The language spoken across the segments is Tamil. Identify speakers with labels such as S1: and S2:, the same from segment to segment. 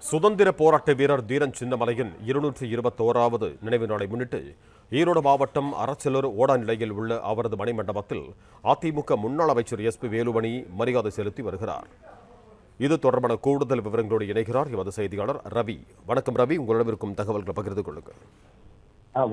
S1: சுதந்திர போராட்ட வீரர் தீரன் சின்னமலையின் 221வது நினைவு நாளை முன்னிட்டு ஈரோடு மாவட்டம் அரச்சலூர் ஓடா நிலையில் உள்ள அவரது மணிமண்டபத்தில் அதிமுக முன்னாள் அமைச்சர் எஸ்பி வேலுமணி மரியாதை செலுத்தி வருகிறார். இது தொடர்பான கூடுதல் விவரங்களோடு இணைகிறார் எமது செய்தியாளர் ரவி. வணக்கம் ரவி, உங்களிடம் இருக்கும் தகவல்களை பகிர்ந்து கொள்ளுங்கள்.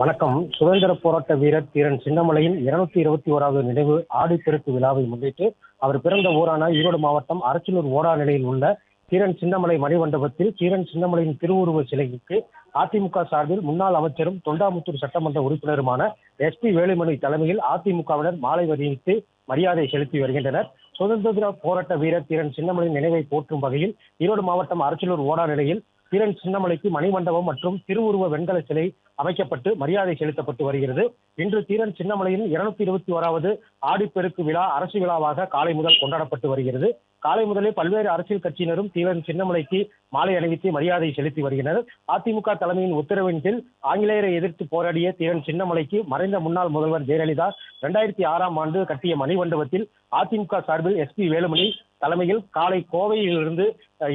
S2: வணக்கம். சுதந்திர போராட்ட வீரர் தீரன் சின்னமலையின் 221வது நினைவு ஆடிப்பெருக்கு விழாவை முன்னிட்டு அவர் பிறந்த ஊரான ஈரோடு மாவட்டம் அரச்சலூர் ஓடா நிலையில் உள்ள தீரன் சின்னமலை மணிமண்டபத்தில் தீரன் சின்னமலையின் திருவுருவ சிலைக்கு அதிமுக சார்பில் முன்னாள் அமைச்சரும் தொண்டாமுத்தூர் சட்டமன்ற உறுப்பினருமான எஸ்பி வேலுமணி தலைமையில் அதிமுகவினர் மாலை அணிவித்து மரியாதை செலுத்தி வருகின்றனர். சுதந்திர போராட்ட வீரர் தீரன் சின்னமலையின் நினைவை போற்றும் வகையில் ஈரோடு மாவட்டம் அரச்சலூர் ஓடா நிலையில் தீரன் சின்னமலைக்கு மணிமண்டபம் மற்றும் திருவுருவ வெண்கல சிலை அமைக்கப்பட்டு மரியாதை செலுத்தப்பட்டு வருகிறது. இன்று தீரன் சின்னமலையின் 221வது ஆடிப்பெருக்கு விழா அரசு விழாவாக காலை முதல் கொண்டாடப்பட்டு வருகிறது. காலை முதலே பல்வேறு அரசியல் கட்சியினரும் தீரன் சின்னமலைக்கு மாலை அணிவித்து மரியாதை செலுத்தி வருகின்றனர். அதிமுக தலைமையின் உத்தரவின் கீழ் ஆங்கிலேயரை எதிர்த்து போராடிய தீரன் சின்னமலைக்கு மறைந்த முன்னாள் முதல்வர் ஜெயலலிதா 2006ஆம் ஆண்டு கட்டிய மணிமண்டபத்தில் அதிமுக சார்பில் எஸ்பி வேலுமணி தலைமையில் காலை கோவையிலிருந்து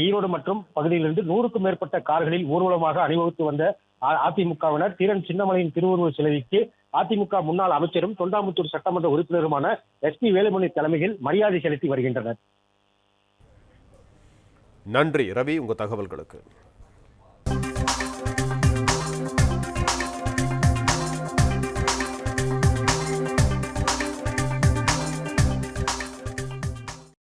S2: ஈரோடு மற்றும் பகுதியிலிருந்து 100க்கும் மேற்பட்ட கார்களில் ஊர்வலமாக அணிவகுத்து வந்த அதிமுகவினர் தீரன் சின்னமலையின் திருவுருவ சிலைக்கு அதிமுக முன்னாள் அமைச்சரும் தொண்டாமுத்தூர் சட்டமன்ற உறுப்பினருமான எஸ்பி வேலுமணி தலைமையில் மரியாதை செலுத்தி வருகின்றனர்.
S1: நன்றி ரவி, உங்கள் தகவல்களுக்கு.